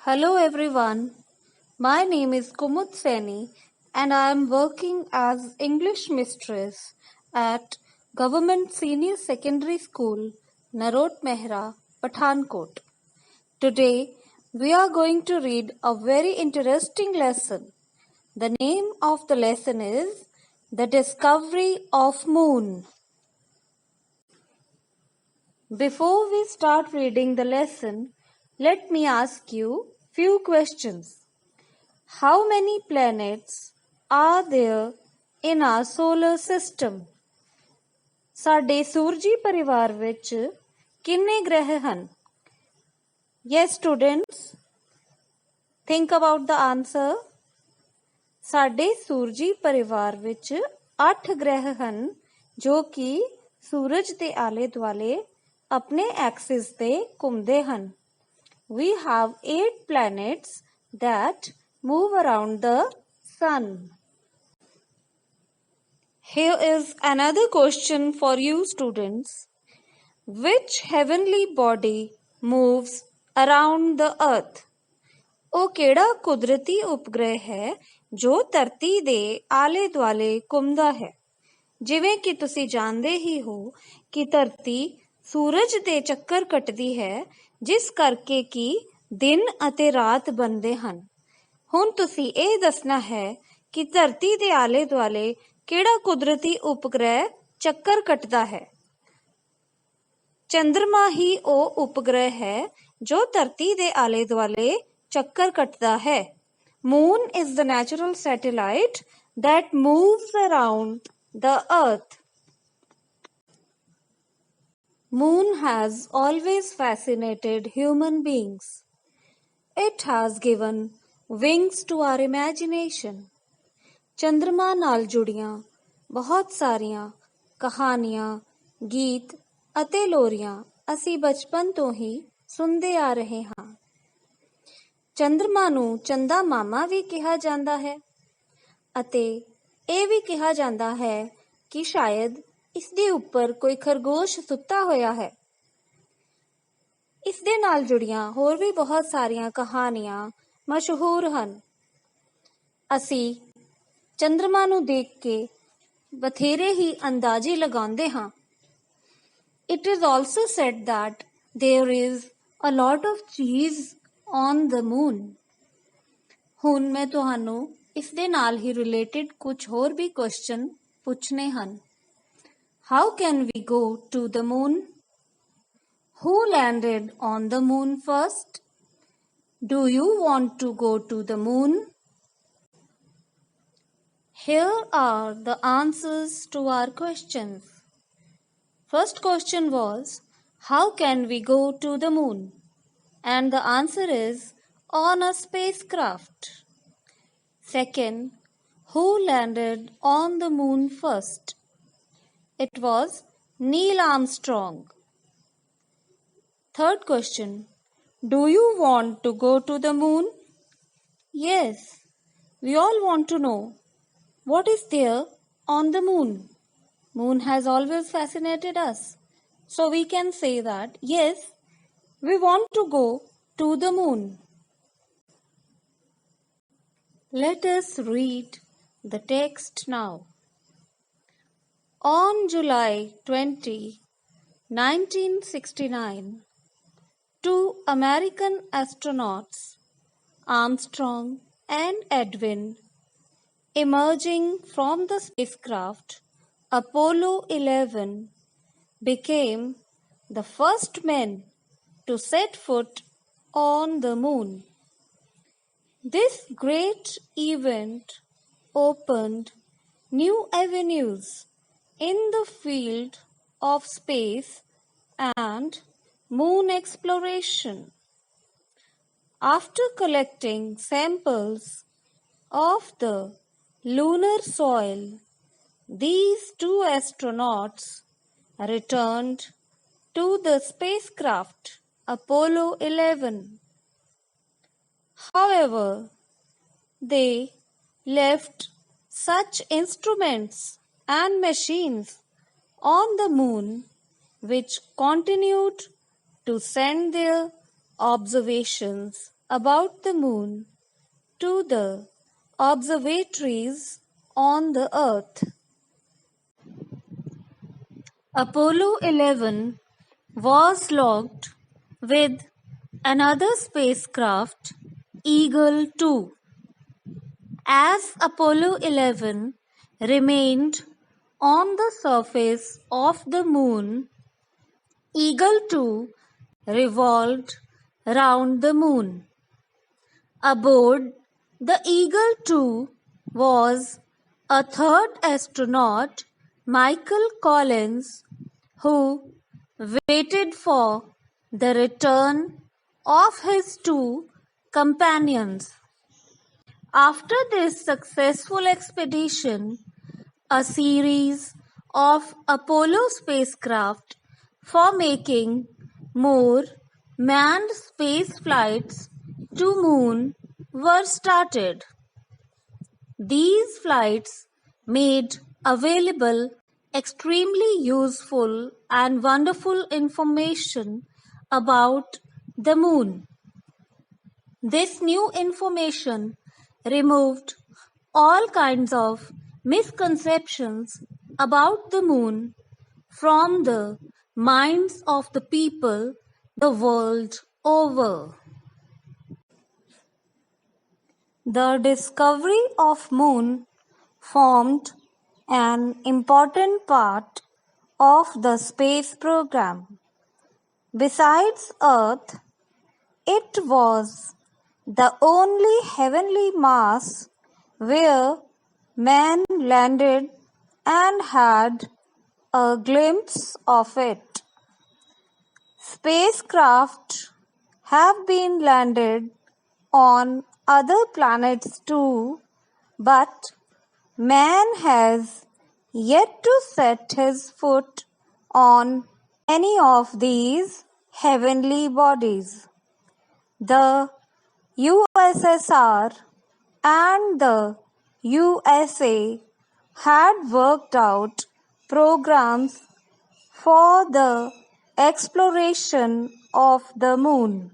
Hello everyone. My name is Kumud Saini and I am working as English mistress at Government Senior Secondary School, Narot Mehra, Pathankot. Today we are going to read a very interesting lesson. The name of the lesson is The Discovery of Moon. Before we start reading the lesson, let me ask you few questions. How many planets are there in our solar system? ਸਾਡੇ ਸੂਰਜੀ ਪਰਿਵਾਰ ਵਿੱਚ ਕਿੰਨੇ ਗ੍ਰਹਿ ਹਨ? Yes students, think about the answer. ਸਾਡੇ ਸੂਰਜੀ ਪਰਿਵਾਰ ਵਿੱਚ 8 ਗ੍ਰਹਿ ਹਨ ਜੋ ਕਿ ਸੂਰਜ ਦੇ ਆਲੇ ਦੁਆਲੇ ਆਪਣੇ ਐਕਸਿਸ ਤੇ ਘੁੰਮਦੇ ਹਨ. We have 8 planets that move around the sun. Here is another question for you students. Which heavenly body moves around the earth? ਉਹ ਕਿਹੜਾ ਕੁਦਰਤੀ ਉਪਗ੍ਰਹਿ ਹੈ ਜੋ ਧਰਤੀ ਦੇ ਆਲੇ ਦੁਆਲੇ ਘੁੰਮਦਾ ਹੈ? ਜਿਵੇਂ ਕਿ ਤੁਸੀਂ ਜਾਣਦੇ ਹੀ ਹੋ ਕਿ ਧਰਤੀ ਸੂਰਜ ਦੇ ਚੱਕਰ ਕੱਟਦੀ ਹੈ ਜਿਸ ਕਰਕੇ ਕਿ ਦਿਨ ਅਤੇ ਰਾਤ ਬਣਦੇ ਹਨ. ਹੁਣ ਤੁਸੀਂ ਇਹ ਦੱਸਣਾ ਹੈ ਕਿ ਧਰਤੀ ਦੇ ਆਲੇ ਦੁਆਲੇ ਕਿਹੜਾ ਕੁਦਰਤੀ ਉਪਗ੍ਰਹਿ ਚੱਕਰ ਕੱਟਦਾ ਹੈ? ਚੰਦਰਮਾ ਹੀ ਉਹ ਉਪਗ੍ਰਹਿ ਹੈ ਜੋ ਧਰਤੀ ਦੇ ਆਲੇ ਦੁਆਲੇ ਚੱਕਰ ਕੱਟਦਾ ਹੈ. Moon is the natural satellite that moves around the earth. Moon has always fascinated human beings. It has given wings to our imagination. ਚੰਦਰਮਾ ਨਾਲ ਜੁੜੀਆਂ ਬਹੁਤ ਸਾਰੀਆਂ ਕਹਾਣੀਆਂ, ਗੀਤ ਅਤੇ ਲੋਰੀਆਂ ਅਸੀਂ ਬਚਪਨ ਤੋਂ ਹੀ ਸੁਣਦੇ ਆ ਰਹੇ ਹਾਂ. ਚੰਦਰਮਾ ਨੂੰ ਚੰਦਾ ਮਾਮਾ ਵੀ ਕਿਹਾ ਜਾਂਦਾ ਹੈ ਅਤੇ ਇਹ ਵੀ ਕਿਹਾ ਜਾਂਦਾ ਹੈ ਕਿ ਸ਼ਾਇਦ ਇਸ ਦੇ ਉੱਪਰ ਕੋਈ ਖਰਗੋਸ਼ ਸੁੱਤਾ ਹੋਇਆ ਹੈ. ਇਸ ਦੇ ਨਾਲ ਜੁੜੀਆਂ ਹੋਰ ਵੀ ਬਹੁਤ ਸਾਰੀਆਂ ਕਹਾਣੀਆਂ ਮਸ਼ਹੂਰ ਹਨ. ਅਸੀਂ ਚੰਦਰਮਾ ਨੂੰ ਦੇਖ ਕੇ ਬਥੇਰੇ ਹੀ ਅੰਦਾਜ਼ੇ ਲਗਾਉਂਦੇ ਹਾਂ. It is also said that there is a lot of cheese on the moon. ਹੁਣ ਮੈਂ ਤੁਹਾਨੂੰ ਇਸ ਦੇ ਨਾਲ ਹੀ ਰਿਲੇਟਡ ਕੁਝ ਹੋਰ ਵੀ ਕੁਐਸਚਨ ਪੁੱਛਣੇ ਹਨ. How can we go to the moon? Who landed on the moon first? Do you want to go to the moon? Here are the answers to our questions. First question was, how can we go to the moon? And the answer is, on a spacecraft. Second, who landed on the moon first? It was Neil Armstrong. Third question, do you want to go to the moon? Yes, we all want to know what is there on the moon. Moon has always fascinated us. So we can say that, yes, we want to go to the moon. Let us read the text now. On July 20, 1969, two American astronauts, Armstrong and Edwin, emerging from the spacecraft Apollo 11, became the first men to set foot on the moon. This great event opened new avenues in the field of space and moon exploration. After collecting samples of the lunar soil, these two astronauts returned to the spacecraft Apollo 11. However, they left such instruments and machines on the moon which continued to send their observations about the moon to the observatories on the Earth. Apollo 11 was launched with another spacecraft, Eagle 2. As Apollo 11 remained on the surface of the moon, Eagle 2 revolved round the moon. Aboard the Eagle 2 was a third astronaut, Michael Collins, who waited for the return of his two companions. After this successful expedition, a series of Apollo spacecraft for making more manned space flights to moon were started. These flights made available extremely useful and wonderful information about the moon. This new information removed all kinds of misconceptions about the moon from the minds of the people the world over. The discovery of moon formed an important part of the space program. Besides Earth, it was the only heavenly mass where man landed and had a glimpse of it. Spacecraft have been landed on other planets too, but man has yet to set his foot on any of these heavenly bodies. The USSR and the USA had worked out programs for the exploration of the moon.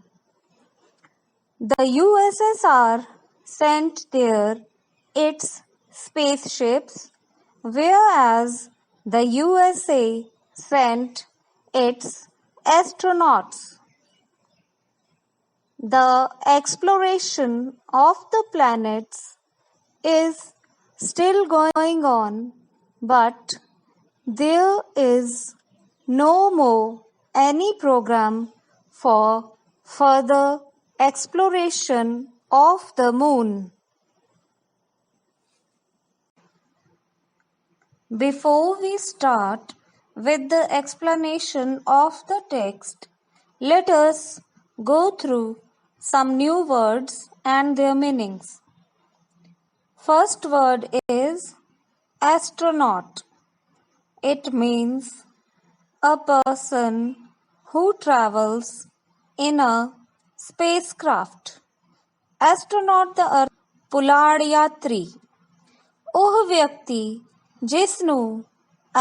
The USSR sent there its spaceships, whereas the USA sent its astronauts. The exploration of the planets is still going on, but there is no more any program for further exploration of the moon. Before we start with the explanation of the text, let us go through some new words and their meanings. First word is astronaut. It means a person who travels in a spacecraft. Astronaut ਦਾ ਅਰਥ ਪੁਲਾੜ ਯਾਤਰੀ, ਉਹ ਵਿਅਕਤੀ ਜਿਸ ਨੂੰ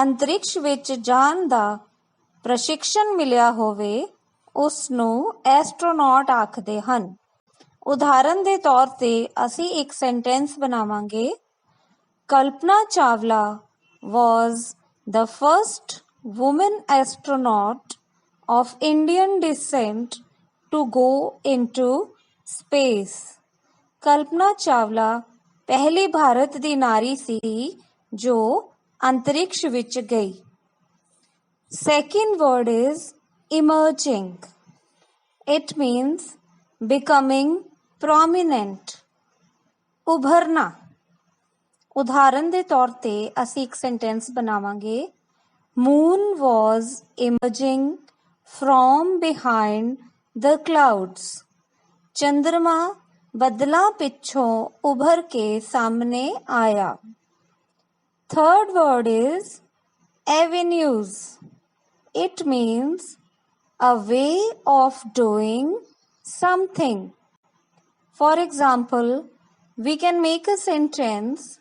ਅੰਤਰਿਕਸ਼ ਵਿੱਚ ਜਾਣ ਦਾ ਪ੍ਰਸ਼ਿਕਸ਼ਣ ਮਿਲਿਆ ਹੋਵੇ ਉਸ ਨੂੰ ਐਸਟਰੋਨੌਟ ਆਖਦੇ ਹਨ। ਉਦਾਹਰਨ ਦੇ ਤੌਰ ਤੇ ਅਸੀਂ ਇੱਕ ਸੈਂਟੈਂਸ ਬਣਾਵਾਂਗੇ, Kalpana Chawla was the first woman astronaut of Indian descent to go into space. Kalpana Chawla ਪਹਿਲੀ ਭਾਰਤ ਦੀ ਨਾਰੀ ਸੀ ਜੋ ਅੰਤਰਿਕਸ਼ ਵਿੱਚ ਗਈ। Second word is emerging. It means becoming prominent. ਉਭਰਨਾ। ਉਦਾਹਰਨ ਦੇ ਤੌਰ ਤੇ ਅਸੀਂ ਇੱਕ ਸੈਂਟੈਂਸ ਬਣਾਵਾਂਗੇ, Moon was emerging from behind the clouds. ਚੰਦਰਮਾ ਬੱਦਲਾਂ ਪਿੱਛੋਂ ਉਭਰ ਕੇ ਸਾਹਮਣੇ ਆਇਆ। Third word is avenues. It means a way of doing something. For example, we can make a sentence,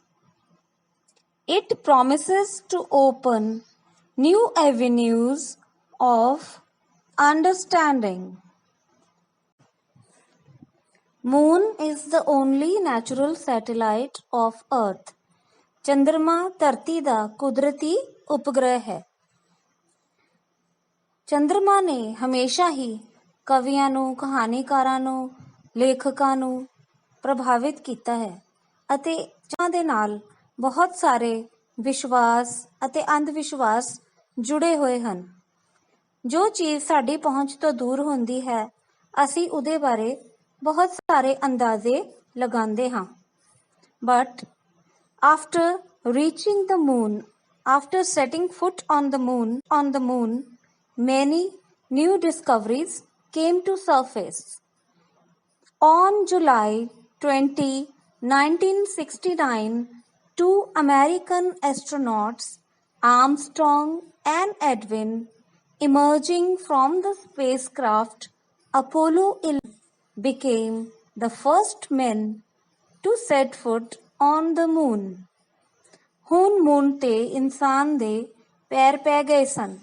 it promises to open new avenues of understanding. Moon is the only natural satellite of Earth. ਚੰਦਰਮਾ ਧਰਤੀ ਦਾ ਕੁਦਰਤੀ ਉਪਗ੍ਰਹਿ ਹੈ। ਚੰਦਰਮਾ ਨੇ ਹਮੇਸ਼ਾ ਹੀ ਕਵੀਆਂ ਨੂੰ, ਕਹਾਣੀਕਾਰਾਂ ਨੂੰ, ਲੇਖਕਾਂ ਨੂੰ ਪ੍ਰਭਾਵਿਤ ਕੀਤਾ ਹੈ ਅਤੇ ਚੰਦਰਮਾ ਦੇ ਨਾਲ ਬਹੁਤ ਸਾਰੇ ਵਿਸ਼ਵਾਸ ਅਤੇ ਅੰਧ ਵਿਸ਼ਵਾਸ ਜੁੜੇ ਹੋਏ ਹਨ। ਜੋ ਚੀਜ਼ ਸਾਡੀ ਪਹੁੰਚ ਤੋਂ ਦੂਰ ਹੁੰਦੀ ਹੈ, ਅਸੀਂ ਉਹਦੇ ਬਾਰੇ ਬਹੁਤ ਸਾਰੇ ਅੰਦਾਜ਼ੇ ਲਗਾਉਂਦੇ ਹਾਂ। But after reaching the moon, after setting foot on the moon, many new discoveries came to surface. On July 20, 1969, two American astronauts, Armstrong and Edwin, emerging from the spacecraft Apollo 11, became the first men to set foot on the moon. ਹੁਣ moon ਤੇ ਇਨਸਾਨ ਦੇ ਪੈਰ ਪੈ ਗਏ ਸਨ।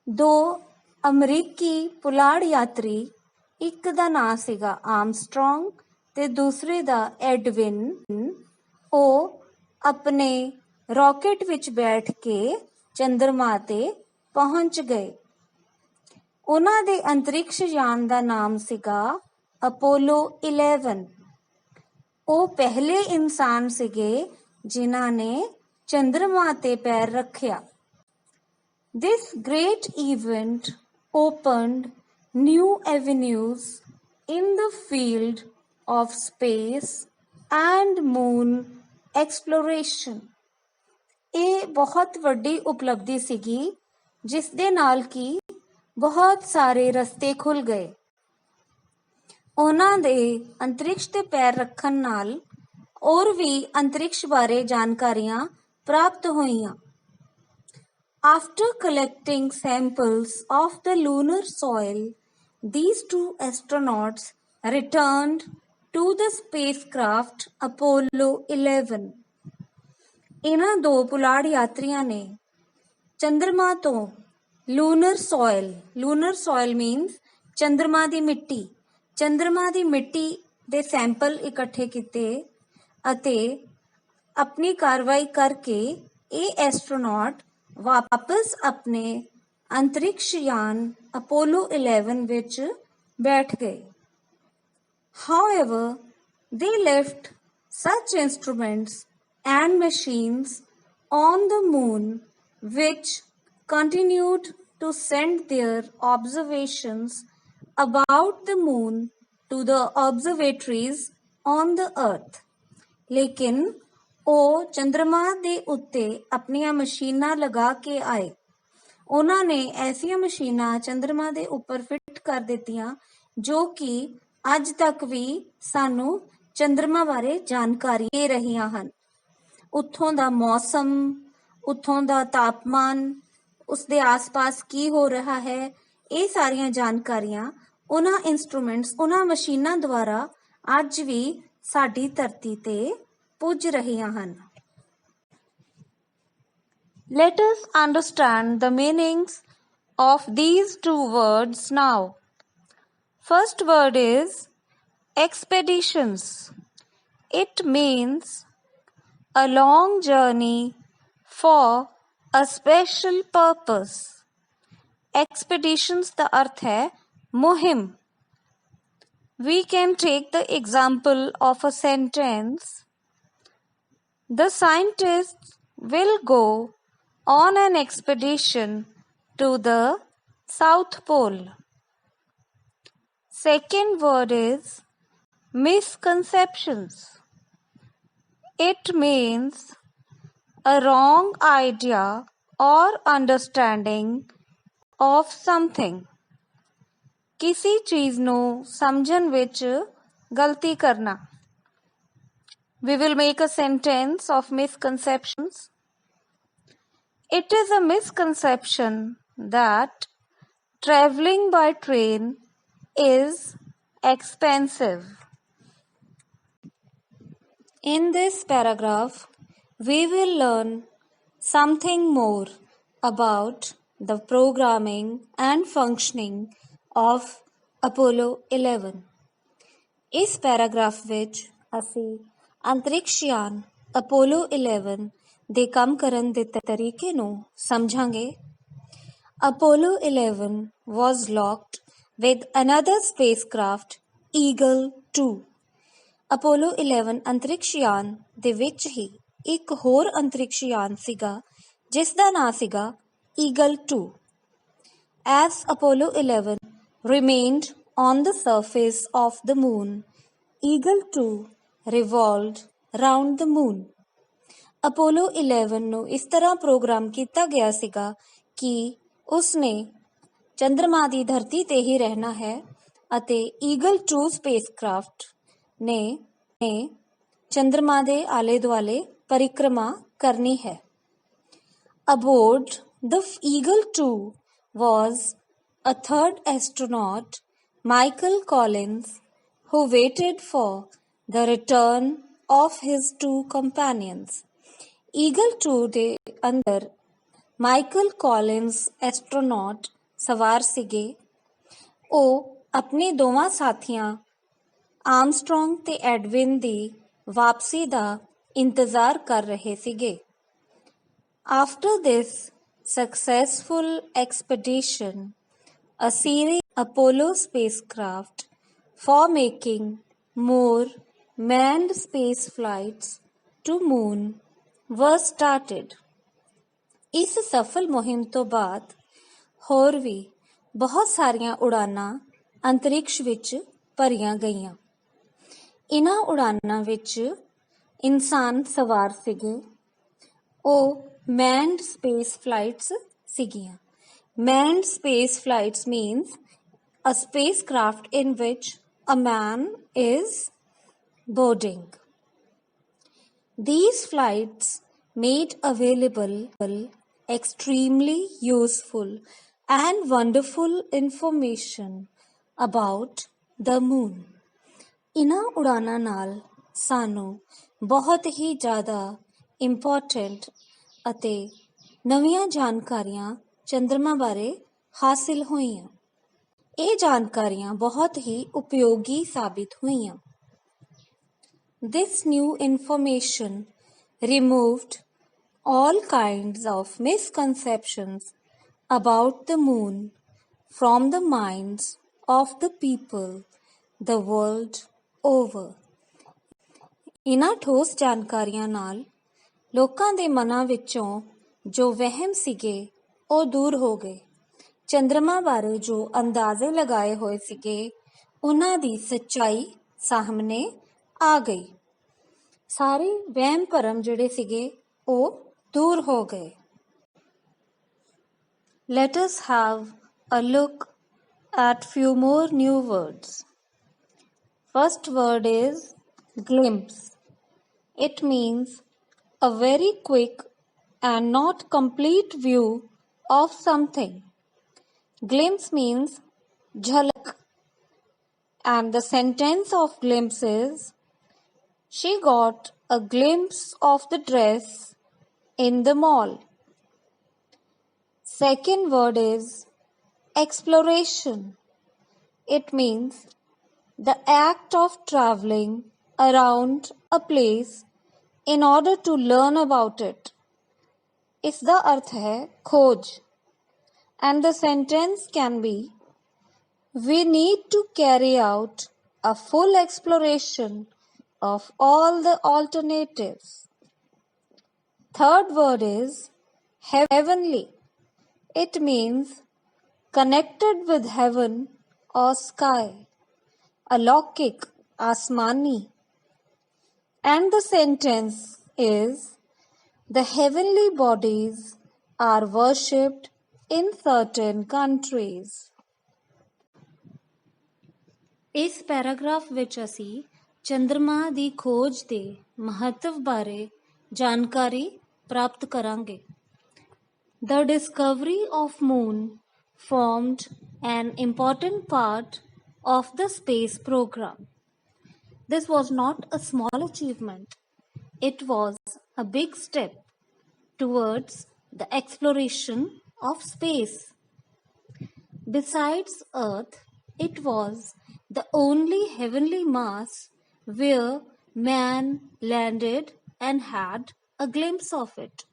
ਦੋ ਅਮਰੀਕੀ ਪੁਲਾੜ ਯਾਤਰੀ, ਇੱਕ ਦਾ ਨਾਂ ਸੀਗਾ ਆਰਮਸਟਰੋਂਗ ਤੇ ਦੂਸਰੇ ਦਾ ਐਡਵਿਨ, ਉਹ ਆਪਣੇ ਰਾਕੇਟ ਵਿੱਚ ਬੈਠ ਕੇ ਚੰਦਰਮਾ ਤੇ ਪਹੁੰਚ ਗਏ। ਉਹਨਾਂ ਦੇ ਅੰਤਰਿਕਸ਼ ਯਾਨ ਦਾ ਨਾਮ ਸੀਗਾ ਅਪੋਲੋ 11। ਉਹ ਪਹਿਲੇ ਇਨਸਾਨ ਸੀਗੇ ਜਿਨ੍ਹਾਂ ਨੇ ਚੰਦਰਮਾ ਤੇ ਪੈਰ ਰੱਖਿਆ। This great event opened new avenues in the field of space and moon exploration. ਇਹ ਬਹੁਤ ਵੱਡੀ ਉਪਲਬਧੀ ਸੀਗੀ ਜਿਸ ਦੇ ਨਾਲ ਕਿ ਬਹੁਤ ਸਾਰੇ ਰਸਤੇ ਖੁੱਲ ਗਏ। ਉਹਨਾਂ ਦੇ ਅੰਤਰਿਕਸ਼ ਤੇ ਪੈਰ ਰੱਖਣ ਨਾਲ ਹੋਰ ਵੀ ਅੰਤਰਿਕਸ਼ ਬਾਰੇ ਜਾਣਕਾਰੀਆਂ ਪ੍ਰਾਪਤ ਹੋਈਆਂ। After collecting samples of the lunar soil, these two astronauts returned to the spacecraft Apollo 11. ਇਹਨਾਂ ਦੋ ਪੁਲਾੜ ਯਾਤਰੀਆਂ ਨੇ ਚੰਦਰਮਾ ਤੋਂ lunar soil means ਚੰਦਰਮਾ ਦੀ ਮਿੱਟੀ, ਚੰਦਰਮਾ ਦੀ ਮਿੱਟੀ ਦੇ ਸੈਂਪਲ ਇਕੱਠੇ ਕੀਤੇ ਅਤੇ ਆਪਣੀ ਕਾਰਵਾਈ ਕਰਕੇ ਇਹ ਐਸਟਰੋਨੌਟ ਵਾਪਸ ਆਪਣੇ ਅੰਤਰਿਕਸ਼ ਯਾਨ ਅਪੋਲੋ 11 ਵਿੱਚ ਬੈਠ ਗਏ। However, they left such instruments and machines on the moon which continued to send their observations about the moon to the observatories on the earth. ਲੇਕਿਨ ਉਹ ਚੰਦਰਮਾ ਦੇ ਉੱਤੇ ਆਪਣੀਆਂ ਮਸ਼ੀਨਾਂ ਲਗਾ ਕੇ ਆਏ। ਉਹਨਾਂ ਨੇ ਐਸੀਆਂ ਮਸ਼ੀਨਾਂ ਚੰਦਰਮਾ ਦੇ ਉੱਪਰ ਫਿੱਟ ਕਰ ਦਿੱਤੀਆਂ ਜੋ ਕਿ ਅੱਜ ਤੱਕ ਵੀ ਸਾਨੂੰ ਚੰਦਰਮਾ ਬਾਰੇ ਜਾਣਕਾਰੀ ਦੇ ਰਹੀਆਂ ਹਨ। ਉੱਥੋਂ ਦਾ ਮੌਸਮ, ਉੱਥੋਂ ਦਾ ਤਾਪਮਾਨ, ਉਸਦੇ ਆਸ-ਪਾਸ ਕੀ ਹੋ ਰਿਹਾ ਹੈ, ਇਹ ਸਾਰੀਆਂ ਜਾਣਕਾਰੀਆਂ ਉਹਨਾਂ ਇੰਸਟਰੂਮੈਂਟਸ, ਉਹਨਾਂ ਮਸ਼ੀਨਾਂ ਦੁਆਰਾ ਅੱਜ ਵੀ ਸਾਡੀ ਧਰਤੀ ਤੇ ਪੁੱਜ ਰਹੀਆਂ ਹਨ। Let us understand the meanings of these two words now. First word is expeditions. It means a long journey for a special purpose. Expeditions ਦਾ ਅਰਥ ਹੈ ਮੁਹਿੰਮ। We can take the example of a sentence. The scientists will go on an expedition to the South Pole. Second word is misconceptions. It means a wrong idea or understanding of something. किसी चीज ਨੂੰ ਸਮਝਣ ਵਿੱਚ ਗਲਤੀ ਕਰਨਾ। We will make a sentence of misconceptions. It is a misconception that traveling by train is expensive. In this paragraph, we will learn something more about the programming and functioning of Apollo 11. ਇਸ paragraph ਵਿੱਚ ਅਸੀਂ ਅੰਤਰਿਕਸ਼ਯਾਨ Apollo 11 ਦੇ ਕੰਮ ਕਰਨ ਦੇ ਤਰੀਕੇ ਨੂੰ ਸਮਝਾਂਗੇ। Apollo 11 was locked with another spacecraft, Eagle 2. Apollo 11 ਅੰਤਰਿਕਸ਼ਯਾਨ ਦੇ ਵਿੱਚ ਹੀ ਇੱਕ ਹੋਰ ਅੰਤਰਿਕਸ਼ਯਾਨ ਸੀਗਾ ਜਿਸ ਦਾ ਨਾਂ ਸੀਗਾ Eagle 2. As Apollo 11 remained on the surface of the moon, Eagle 2 revolved round the moon. Apollo 11 ਨੂੰ ਇਸ ਤਰ੍ਹਾਂ ਪ੍ਰੋਗਰਾਮ ਕੀਤਾ ਗਿਆ ਸੀਗਾ ਕਿ ਉਸਨੇ ਚੰਦਰਮਾ ਦੀ ਧਰਤੀ ਤੇ ਹੀ ਰਹਿਣਾ ਹੈ ਅਤੇ ਈਗਲ 2 ਸਪੇਸਕ੍ਰਾਫਟ ਨੇ ਚੰਦਰਮਾ ਦੇ ਆਲੇ ਦੁਆਲੇ ਪਰਿਕਰਮਾ ਕਰਨੀ ਹੈ। Aboard the Eagle 2 was a third astronaut, Michael Collins, who waited for the return of his two companions. Eagle 2 ਦੇ ਅੰਦਰ ਮਾਈਕਲ ਕਾਲਿੰਸ ਐਸਟਰੋਨੌਟ ਸਵਾਰ ਸੀਗੇ। ਉਹ ਆਪਣੇ ਦੋਵਾਂ ਸਾਥੀਆਂ ਆਰਮਸਟਰੋਂਗ ਤੇ ਐਡਵਿਨ ਦੀ ਵਾਪਸੀ ਦਾ ਇੰਤਜ਼ਾਰ ਕਰ ਰਹੇ ਸੀਗੇ। After this successful expedition, a series of Apollo spacecraft for making more manned space flights to moon was started. ਇਸ ਸਫਲ ਮੁਹਿੰਮ ਤੋਂ ਬਾਅਦ ਹੋਰ ਵੀ ਬਹੁਤ ਸਾਰੀਆਂ ਉਡਾਨਾਂ ਅੰਤਰਿਕਸ਼ ਵਿੱਚ ਭਰੀਆਂ ਗਈਆਂ। ਇਹਨਾਂ ਉਡਾਨਾਂ ਵਿੱਚ ਇਨਸਾਨ ਸਵਾਰ ਸੀਗੇ। ਉਹ ਮੈਨਡ ਸਪੇਸ ਫਲਾਈਟਸ ਸੀਗੀਆਂ। Manned space flights means a spacecraft in which a man is boarding. These flights made available extremely useful and wonderful information about the moon. ਇਹਨਾਂ ਉਡਾਨਾਂ ਨਾਲ ਸਾਨੂੰ ਬਹੁਤ ਹੀ ਜ਼ਿਆਦਾ ਇੰਪੋਰਟੈਂਟ ਅਤੇ ਨਵੀਆਂ ਜਾਣਕਾਰੀਆਂ ਚੰਦਰਮਾ ਬਾਰੇ ਹਾਸਿਲ ਹੋਈਆਂ। ਇਹ ਜਾਣਕਾਰੀਆਂ ਬਹੁਤ ਹੀ ਉਪਯੋਗੀ ਸਾਬਿਤ ਹੋਈਆਂ। This new information removed all kinds of misconceptions about the moon from the minds of the people the world over. ਇਹਨਾਂ ਠੋਸ ਜਾਣਕਾਰੀਆਂ ਨਾਲ ਲੋਕਾਂ ਦੇ ਮਨਾਂ ਵਿੱਚੋਂ ਜੋ ਵਹਿਮ ਸੀਗੇ ਉਹ ਦੂਰ ਹੋ ਗਏ। ਚੰਦਰਮਾ ਬਾਰੇ ਜੋ ਅੰਦਾਜ਼ੇ ਲਗਾਏ ਹੋਏ ਸੀਗੇ ਉਹਨਾਂ ਦੀ ਸੱਚਾਈ ਸਾਹਮਣੇ ਆ ਗਈ। ਸਾਰੇ ਵਹਿਮ ਭਰਮ ਜਿਹੜੇ ਸੀਗੇ ਉਹ ਦੂਰ ਹੋ ਗਏ। Let us have a look at few more new words. First word is glimpse. It means a very quick and not complete view of something. Glimpse means jhalak, and the sentence of glimpse is, she got a glimpse of the dress in the mall. Second word is exploration. It means the act of traveling around a place in order to learn about it. इसका अर्थ है खोज। And the sentence can be, we need to carry out a full exploration of all the alternatives. Third word is heavenly. It means connected with heaven or sky, alokik, asmani. And the sentence is, the heavenly bodies are worshipped in certain countries. ਇਸ paragraph ਵਿੱਚ ਅਸੀਂ ਚੰਦਰਮਾ ਦੀ ਖੋਜ ਦੇ ਮਹੱਤਵ ਬਾਰੇ ਜਾਣਕਾਰੀ ਪ੍ਰਾਪਤ ਕਰਾਂਗੇ। The discovery of moon formed an important part of the space program. This was not a small achievement. It was a big step towards the exploration of space. Besides Earth, it was the only heavenly mass where man landed and had a glimpse of it.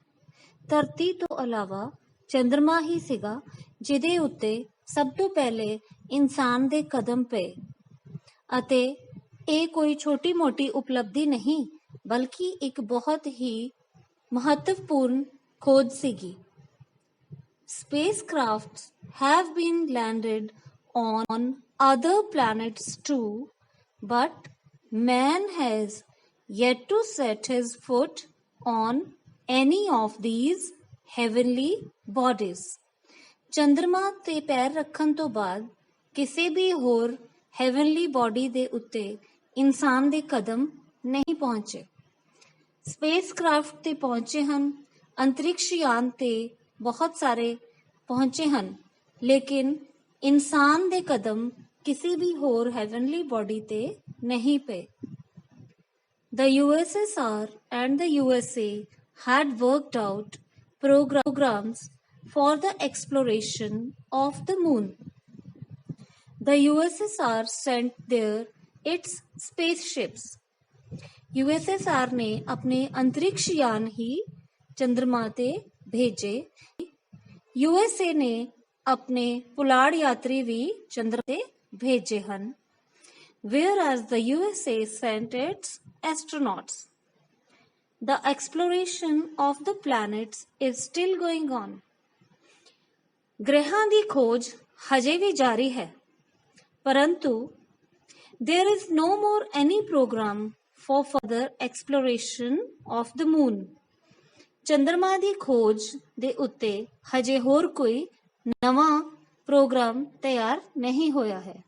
ਧਰਤੀ ਤੋਂ ਇਲਾਵਾ ਚੰਦਰਮਾ ਹੀ ਸੀਗਾ ਜਿਹਦੇ ਉੱਤੇ ਸਭ ਤੋਂ ਪਹਿਲੇ ਇਨਸਾਨ ਦੇ ਕਦਮ ਪਏ ਅਤੇ ਇਹ ਕੋਈ ਛੋਟੀ ਮੋਟੀ ਉਪਲਬਧੀ ਨਹੀਂ ਬਲਕਿ ਇੱਕ ਬਹੁਤ ਹੀ ਮਹੱਤਵਪੂਰਨ ਖੋਜ ਸੀਗੀ। Spacecrafts have been landed on other planets too, but man has yet to set his foot on any of these heavenly bodies. ਚੰਦਰਮਾ ਤੇ ਪੈਰ ਰੱਖਣ ਤੋਂ ਬਾਅਦ ਕਿਸੇ ਵੀ ਹੋਰ ਹੈਵਨਲੀ ਬੋਡੀ ਦੇ ਉੱਤੇ ਇਨਸਾਨ ਦੇ ਕਦਮ ਨਹੀਂ ਪਹੁੰਚੇ। ਸਪੇਸਕ੍ਰਾਫਟ ਤੇ ਪਹੁੰਚੇ ਹਨ, ਅੰਤਰਿਕਸ਼ ਯਾਨ ਤੇ ਬਹੁਤ ਸਾਰੇ ਪਹੁੰਚੇ ਹਨ, ਲੇਕਿਨ ਇਨਸਾਨ ਦੇ ਕਦਮ ਕਿਸੇ ਵੀ ਹੋਰ ਹੈਵਨਲੀ ਬੋਡੀ ਤੇ ਨਹੀਂ ਪਏ। The USSR and the USA had worked out programs for the exploration of the moon. The USSR sent there its spaceships. USSR ने अपने अंतरिक्ष यान ही चंद्रमा ते भेजे। USA ने अपने पुलाड़ यात्री भी चंद्र ते भेजे हन, whereas the USA sent its astronauts. The exploration of the planets is still going on. ग्रहां ਦੀ ਖੋਜ ਹਜੇ ਵੀ ਜਾਰੀ ਹੈ, परंतु there is no more any program for further exploration of the moon. ਚੰਦਰਮਾ ਦੀ ਖੋਜ ਦੇ ਉੱਤੇ ਹਜੇ ਹੋਰ ਕੋਈ ਨਵਾਂ ਪ੍ਰੋਗਰਾਮ ਤਿਆਰ ਨਹੀਂ ਹੋਇਆ ਹੈ।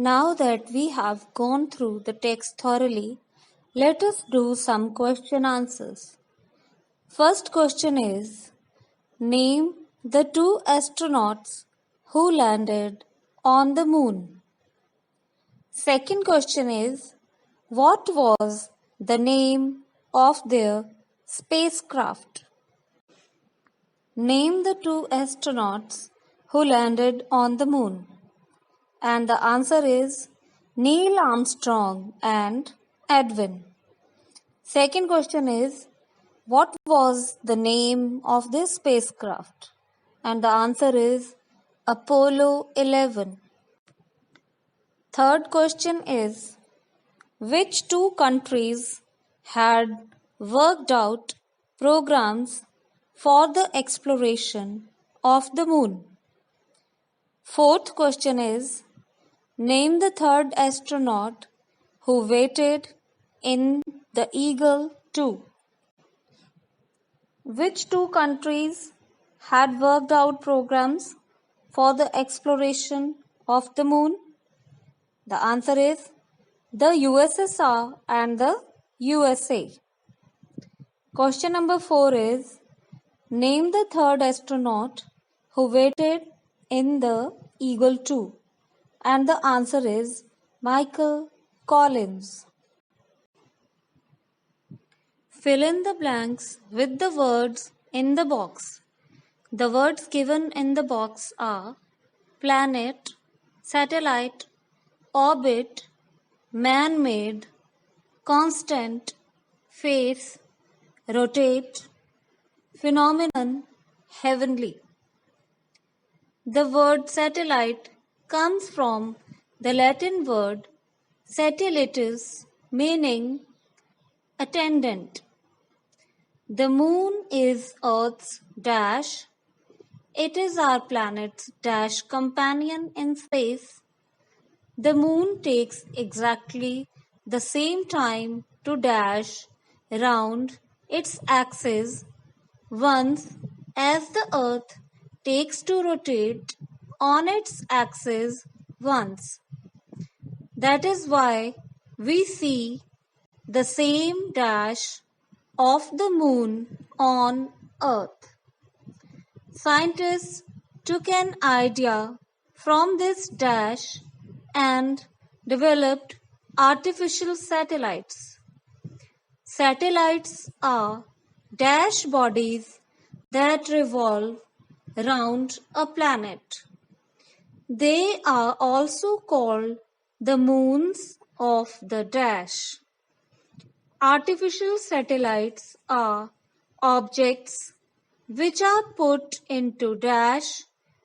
Now that we have gone through the text thoroughly, let us do some question answers. First question is, name the 2 astronauts who landed on the moon. Second question is, what was the name of their spacecraft? Name the 2 astronauts who landed on the moon. And the answer is Neil Armstrong and Edwin. Second question is, what was the name of this spacecraft? And the answer is Apollo 11. Third question is, which 2 countries had worked out programs for the exploration of the moon? Fourth question is, name the 3rd astronaut who waited in the Eagle 2. Which 2 countries had worked out programs for the exploration of the moon? The answer is the USSR and the USA. Question number 4 is, name the 3rd astronaut who waited in the Eagle 2. And the answer is Michael Collins. Fill in the blanks with the words in the box. The words given in the box are planet, satellite, orbit, man-made, constant, phase, rotate, phenomenon, heavenly. The word satellite comes from the Latin word satellitus, meaning attendant. The moon is Earth's dash. It is our planet's dash companion in space. The moon takes exactly the same time to dash round its axis once as the Earth takes to rotate on its axis once. That is why we see the same dash of the moon on Earth. Scientists took an idea from this dash and developed artificial satellites. Satellites are dash bodies that revolve around a planet. They are also called the moons of the dash. Artificial satellites are objects which are put into dash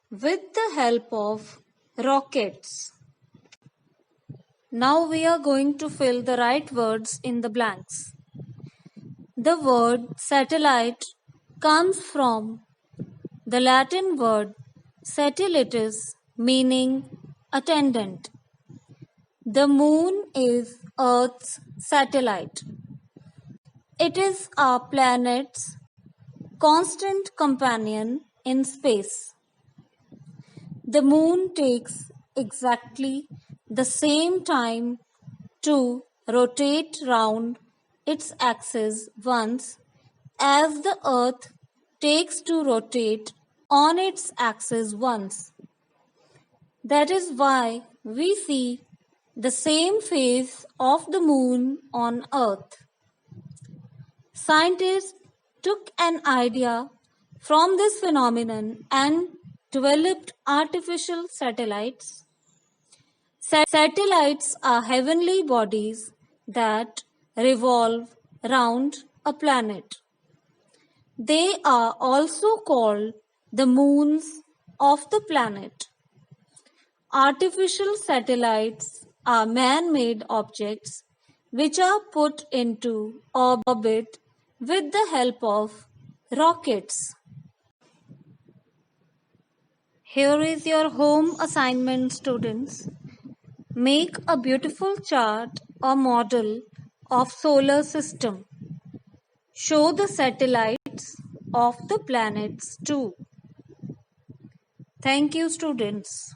with the help of rockets. Now we are going to fill the right words in the blanks. The word satellite comes from the Latin word satellitus, meaning attendant. The moon is Earth's satellite. It is our planet's constant companion in space. The moon takes exactly the same time to rotate round its axis once as the Earth takes to rotate on its axis once. That is why we see the same phase of the moon on Earth. Scientists took an idea from this phenomenon and developed artificial satellites. Satellites are heavenly bodies that revolve round a planet. They are also called the moons of the planet. Artificial satellites are man-made objects which are put into orbit with the help of rockets. Here is your home assignment, students. Make a beautiful chart or model of solar system. Show the satellites of the planets too. Thank you, students.